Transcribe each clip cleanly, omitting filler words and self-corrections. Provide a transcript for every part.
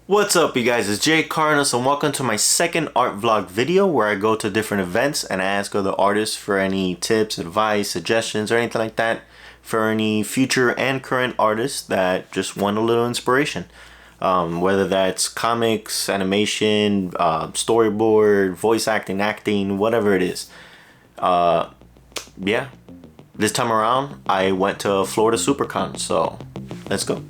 What's up, you guys? It's JCARDENASART and welcome to my second art vlog video where I go to different events and I ask other artists for any tips, advice, suggestions, or anything like that for any future and current artists that just want a little inspiration. Whether that's comics, animation, storyboard, voice acting, whatever it is. Yeah. This time around, I went to Florida SUPERCON, so let's go.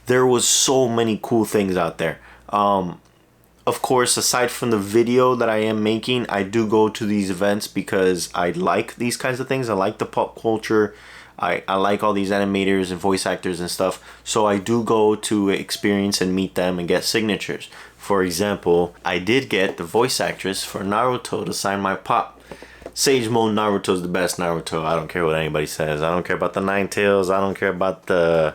There was so many cool things out there. Of course, aside from the video that I am making, I do go to these events because I like these kinds of things. I like the pop culture. I like all these animators and voice actors and stuff. So I do go to experience and meet them and get signatures. For example, I did get the voice actress for Naruto to sign my pop. Sage Mode Naruto's the best Naruto. I don't care what anybody says. I don't care about the Nine Tails. I don't care about the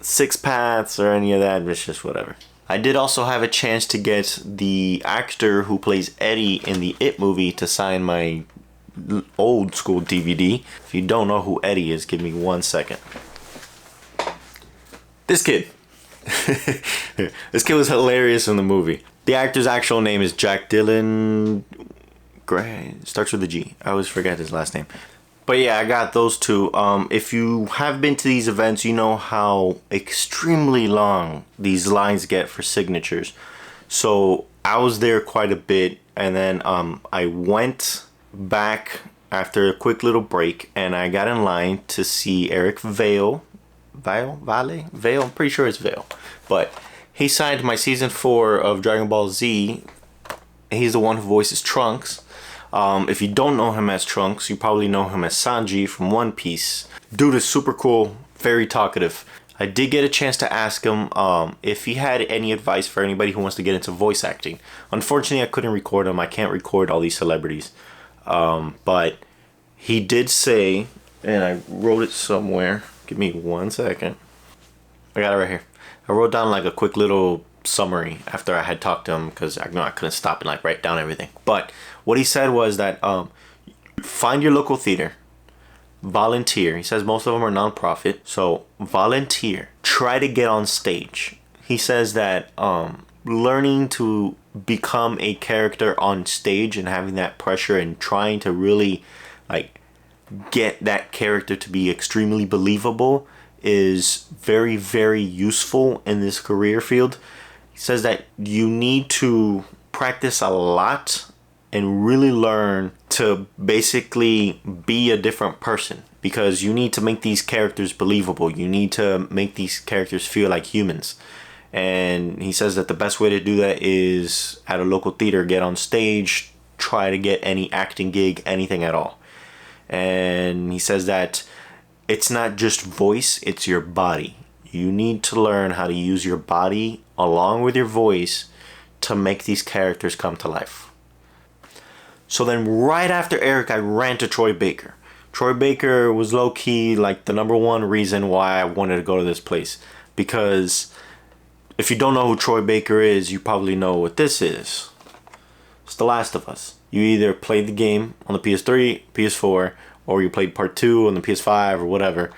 Six Paths or any of that. It's just whatever. I did also have a chance to get the actor who plays Eddie in the It movie to sign my old school DVD. If you don't know who Eddie is, give me 1 second. This kid. This kid was hilarious in the movie. The actor's actual name is Jack Dylan Gray. Starts with a G. I always forget his last name. But yeah, I got those two. If you have been to these events, you know how extremely long these lines get for signatures. So I was there quite a bit, and then I went back after a quick little break, and I got in line to see Eric Vale. Vale? I'm pretty sure it's Vale. But he signed my season 4 of Dragon Ball Z. He's the one who voices Trunks. If you don't know him as Trunks, you probably know him as Sanji from One Piece. Dude is super cool, very talkative. I did get a chance to ask him if he had any advice for anybody who wants to get into voice acting. Unfortunately, I couldn't record him. I can't record all these celebrities. But he did say, and I wrote it somewhere. Give me 1 second. I got it right here. I wrote down like a quick little summary after I had talked to him because I know I couldn't stop and like write down everything. But what he said was that find your local theater, volunteer. He says most of them are non-profit, so volunteer. Try to get on stage. He says that learning to become a character on stage and having that pressure and trying to really like get that character to be extremely believable is very, very useful in this career field. He says that you need to practice a lot and really learn to basically be a different person because you need to make these characters believable. You need to make these characters feel like humans. And he says that the best way to do that is at a local theater, get on stage, try to get any acting gig, anything at all. And he says that it's not just voice, it's your body. You need to learn how to use your body along with your voice to make these characters come to life. So then right after Eric, I ran to Troy Baker. Troy Baker was low-key like the #1 reason why I wanted to go to this place, because if you don't know who Troy Baker is, you probably know what this is. It's The Last of Us. You either played the game on the PS3, PS4, or you played part 2 on the PS5 or whatever,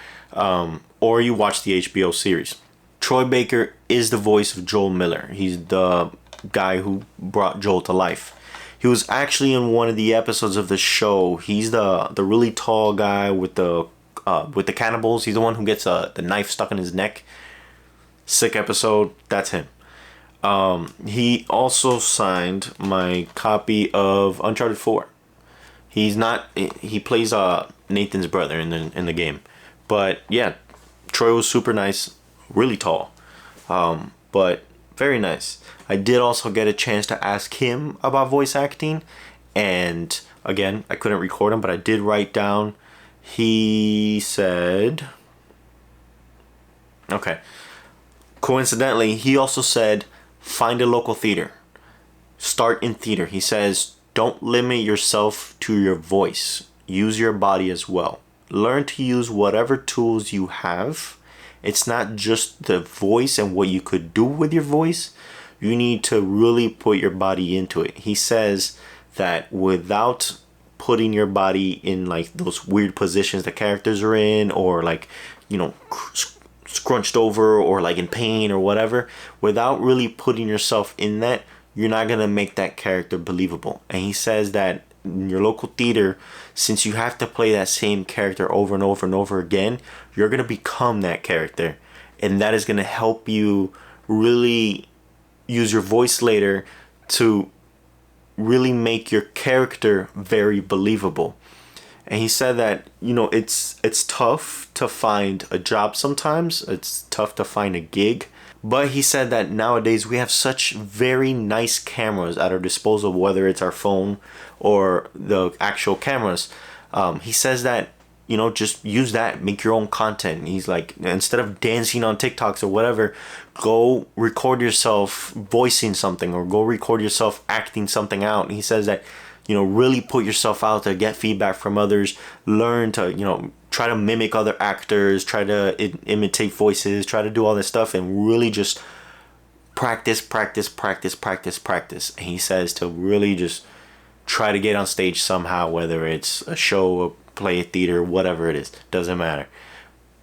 or you watched the HBO series. Troy Baker is the voice of Joel Miller. He's the guy who brought Joel to life. He was actually in one of the episodes of the show. He's the really tall guy with the cannibals. He's the one who gets the knife stuck in his neck. Sick episode. That's him. He also signed my copy of Uncharted 4. He plays Nathan's brother in the game. But yeah, Troy was super nice, really tall. But very nice. I did also get a chance to ask him about voice acting, and again, I couldn't record him, but I did write down. He said, okay, coincidentally, he also said, find a local theater. Start in theater. He says, don't limit yourself to your voice. Use your body as well. Learn to use whatever tools you have. It's not just the voice and what you could do with your voice. You need to really put your body into it. He says that without putting your body in like those weird positions the characters are in, or like, you know, scrunched over, or like in pain or whatever, without really putting yourself in that, you're not going to make that character believable. And he says that in your local theater, since you have to play that same character over and over and over again, you're going to become that character. And that is going to help you really use your voice later to really make your character very believable. And he said that, you know, it's tough to find a job sometimes. It's tough to find a gig. But he said that nowadays we have such very nice cameras at our disposal, whether it's our phone or the actual cameras. He says that, you know, just use that, make your own content. He's like, instead of dancing on TikToks or whatever, go record yourself voicing something, or go record yourself acting something out. And he says that, you know, really put yourself out there, get feedback from others, learn to, you know, try to mimic other actors, try to imitate voices, try to do all this stuff, and really just practice. And he says to really just try to get on stage somehow, whether it's a show, a play, a theater, whatever it is, doesn't matter.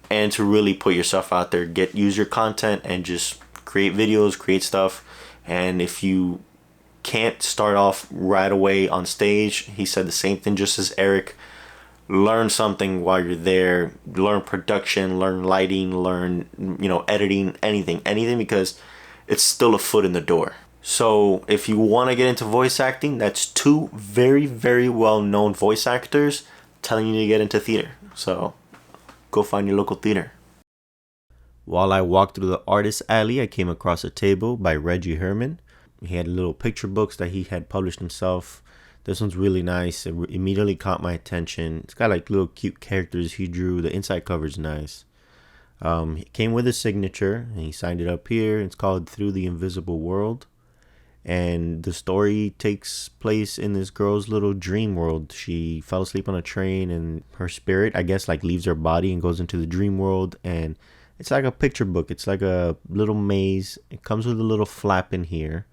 And to really put yourself out there, use your content and just create videos, create stuff. And if you can't start off right away on stage, he said the same thing just as Eric. Learn something while you're there. Learn production, learn lighting, learn, you know, editing, anything, because it's still a foot in the door. So if you want to get into voice acting, that's two very, very well-known voice actors telling you to get into theater. So go find your local theater. While I walked through the artist alley, I came across a table by Reggie Herman. He had little picture books that he had published himself. This one's really nice. It immediately caught my attention. It's got like little cute characters he drew. The inside cover's nice. It came with a signature, and he signed it up here. It's called Through the Invisible World. And the story takes place in this girl's little dream world. She fell asleep on a train, and her spirit, I guess, like leaves her body and goes into the dream world. And it's like a picture book. It's like a little maze. It comes with a little flap in here.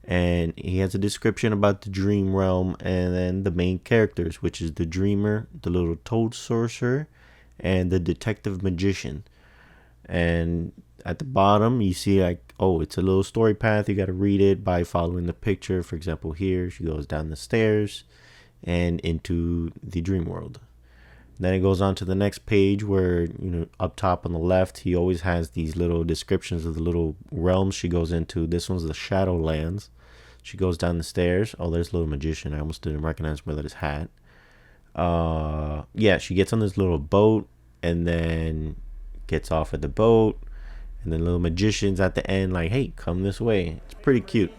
And he has a description about the dream realm, and then the main characters, which is the dreamer, the little toad sorcerer, and the detective magician. And at the bottom, you see like, oh, it's a little story path. You got to read it by following the picture. For example, here she goes down the stairs and into the dream world. Then it goes on to the next page where, you know, up top on the left, he always has these little descriptions of the little realms she goes into. This one's the Shadowlands. She goes down the stairs. Oh, there's a little magician. I almost didn't recognize whether his hat. Yeah, she gets on this little boat and then gets off at the boat. And then little magician's at the end like, hey, come this way. It's pretty cute.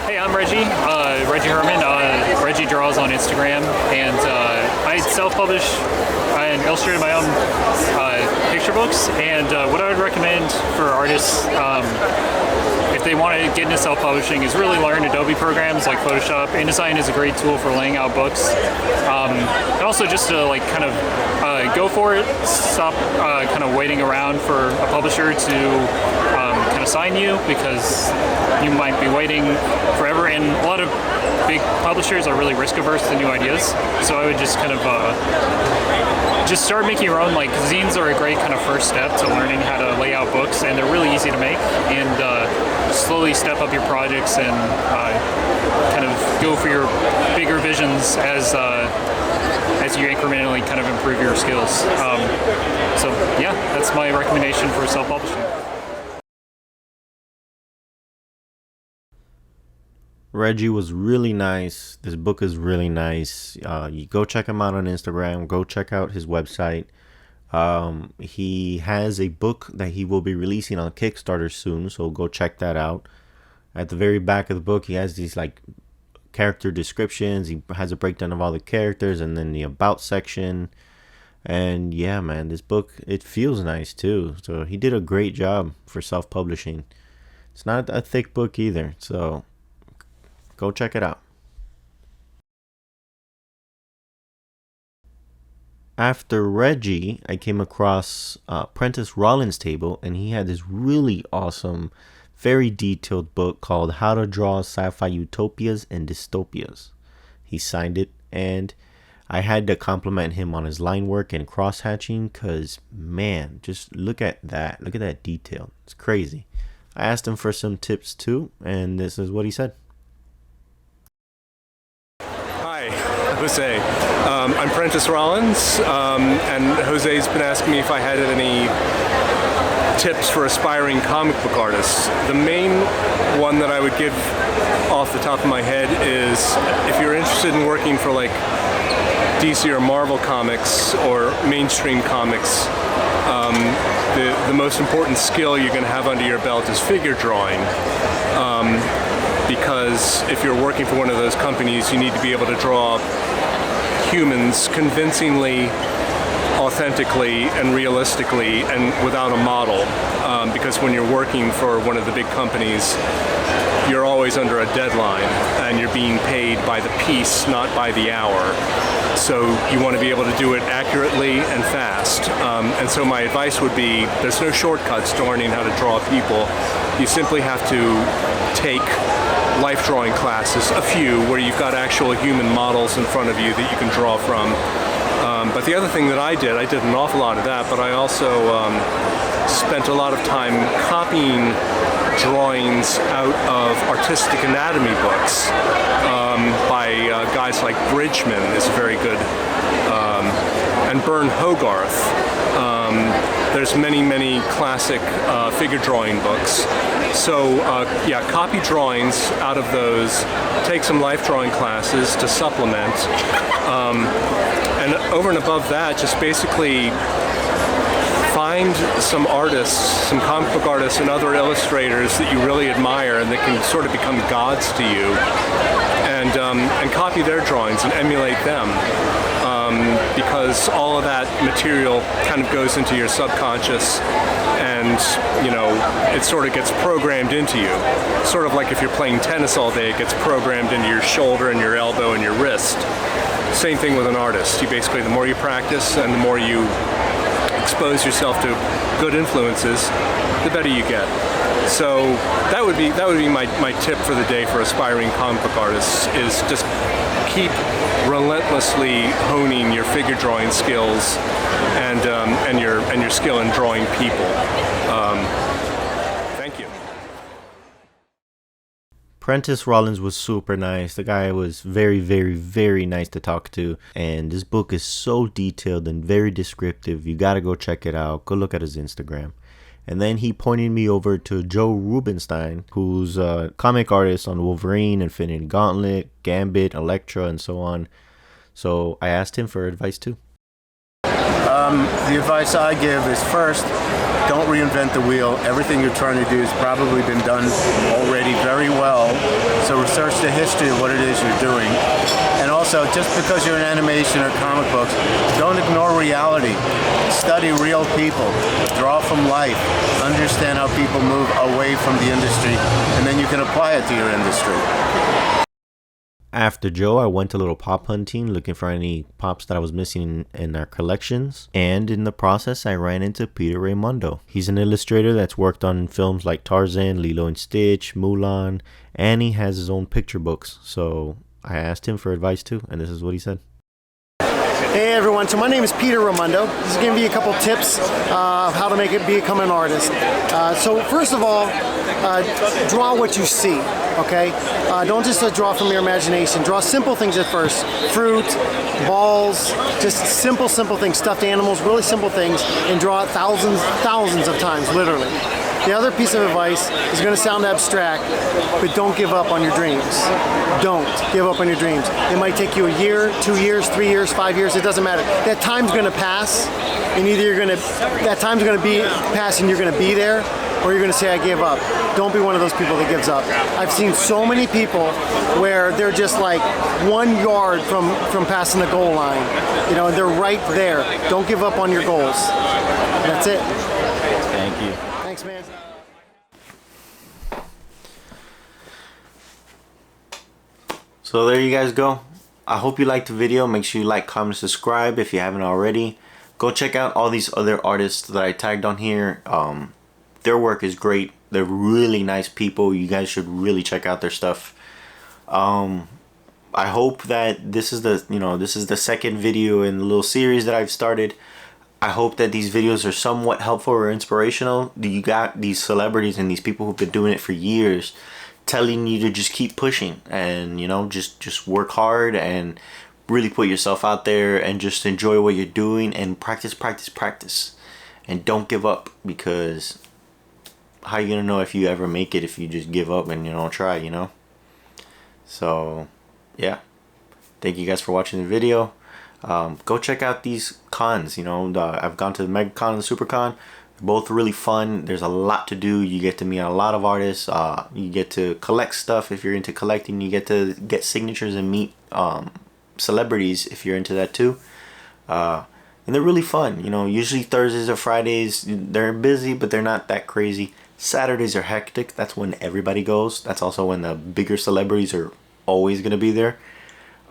Hey, I'm Reggie Herman. Reggie Draws on Instagram, and I self-publish and illustrate my own picture books. And what I would recommend for artists, if they want to get into self-publishing, is really learn Adobe programs like Photoshop. InDesign is a great tool for laying out books, and also just to like kind of go for it. Stop kind of waiting around for a publisher to kind of sign you, because you might be waiting forever. And a lot of big publishers are really risk averse to new ideas. So I would just kind of just start making your own. Like, zines are a great kind of first step to learning how to lay out books, and they're really easy to make. And slowly step up your projects and kind of go for your bigger visions as you incrementally kind of improve your skills. So yeah, that's my recommendation for self-publishing. Reggie was really nice. This book is really nice. You go check him out on Instagram. Go check out his website. He has a book that he will be releasing on Kickstarter soon, so go check that out. At the very back of the book, he has these like character descriptions. He has a breakdown of all the characters, and then the about section. And yeah, man, this book, it feels nice too. So he did a great job for self-publishing. It's not a thick book either, so go check it out. After Reggie, I came across Prentice Rollins' table, and he had this really awesome, very detailed book called How to Draw Sci-Fi Utopias and Dystopias. He signed it, and I had to compliment him on his line work and cross-hatching, because, man, just look at that. Look at that detail. It's crazy. I asked him for some tips too, and this is what he said. Hi, Jose. I'm Prentice Rollins, and Jose's been asking me if I had any tips for aspiring comic book artists. The main one that I would give off the top of my head is, if you're interested in working for like DC or Marvel comics or mainstream comics, the most important skill you're going to have under your belt is figure drawing. Because if you're working for one of those companies, you need to be able to draw humans convincingly, authentically, and realistically, and without a model. Because when you're working for one of the big companies, you're always under a deadline, and you're being paid by the piece, not by the hour. So you want to be able to do it accurately and fast. And so my advice would be, there's no shortcuts to learning how to draw people. You simply have to take life drawing classes, a few, where you've got actual human models in front of you that you can draw from. But the other thing that I did an awful lot of that, but I also spent a lot of time copying drawings out of artistic anatomy books by guys like Bridgman is very good, and Bern Hogarth. There's many classic figure drawing books. So yeah, copy drawings out of those, take some life drawing classes to supplement, and over and above that, just basically find some artists, some comic book artists and other illustrators that you really admire and that can sort of become gods to you, and copy their drawings and emulate them. Because all of that material kind of goes into your subconscious, and you know, it sort of gets programmed into you. Sort of like if you're playing tennis all day, it gets programmed into your shoulder and your elbow and your wrist. Same thing with an artist. You basically, the more you practice and the more you expose yourself to good influences, the better you get. So that would be my tip for the day for aspiring comic book artists, is just keep relentlessly honing your figure drawing skills and your skill in drawing people. Thank you. Prentice Rollins was super nice. The guy was very nice to talk to, and this book is so detailed and very descriptive. You gotta go check it out. Go look at his Instagram. And then he pointed me over to Joe Rubinstein, who's a comic artist on Wolverine, Infinity Gauntlet, Gambit, Elektra, and so on. So I asked him for advice too. The advice I give is, first, don't reinvent the wheel. Everything you're trying to do has probably been done already very well. So research the history of what it is you're doing. And also, just because you're in animation or comic books, don't ignore reality. Study real people. Draw from life. Understand how people move away from the industry, and then you can apply it to your industry. After Joe, I went a little pop hunting, looking for any pops that I was missing in our collections. And in the process, I ran into Peter Raimundo. He's an illustrator that's worked on films like Tarzan, Lilo and Stitch, Mulan, and he has his own picture books. So I asked him for advice too, and this is what he said. Hey everyone, so my name is Peter Raimundo. This is going to be a couple tips how to become an artist. So first of all, draw what you see, okay? Don't just draw from your imagination. Draw simple things at first. Fruit, balls, just simple things, stuffed animals, really simple things, and draw it thousands of times, literally. The other piece of advice is going to sound abstract, but don't give up on your dreams. Don't give up on your dreams. It might take you a year, 2 years, 3 years, 5 years, it doesn't matter. That time's going to pass, and either that time's going to be pass and you're going to be there, or you're going to say, I gave up. Don't be one of those people that gives up. I've seen so many people where they're just like 1 yard from passing the goal line. You know, and they're right there. Don't give up on your goals. That's it. Thank you. Thanks, man. So there you guys go. I hope you liked the video. Make sure you like, comment, subscribe if you haven't already. Go check out all these other artists that I tagged on here. Their work is great. They're really nice people. You guys should really check out their stuff. I hope that this is the second video in the little series that I've started. I hope that these videos are somewhat helpful or inspirational. You got these celebrities and these people who've been doing it for years telling you to just keep pushing and, you know, just work hard and really put yourself out there and just enjoy what you're doing and practice. And don't give up, because how are you gonna know if you ever make it if you just give up and you don't try, you know? So yeah, thank you guys for watching the video. Go check out these cons. You know, I've gone to the MegaCon and the SuperCon. They're both really fun. There's a lot to do. You get to meet a lot of artists. You get to collect stuff if you're into collecting. You get to get signatures and meet celebrities if you're into that too. And they're really fun. You know, usually Thursdays or Fridays they're busy, but they're not that crazy. Saturdays are hectic. That's when everybody goes. That's also when the bigger celebrities are always gonna be there.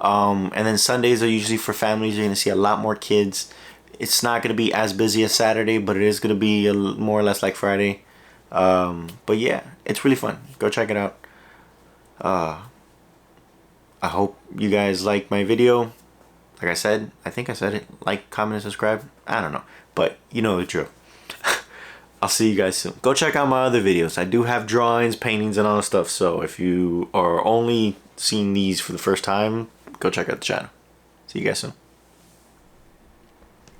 And then Sundays are usually for families. You're gonna see a lot more kids. It's not gonna be as busy as Saturday, but it is gonna be more or less like Friday. But yeah, it's really fun. Go check it out. I hope you guys like my video. Like I said, I think I said it. Like, comment, and subscribe. I don't know, but you know the drill. I'll see you guys soon. Go check out my other videos. I do have drawings, paintings, and all that stuff. So if you are only seeing these for the first time, go check out the channel. See you guys soon.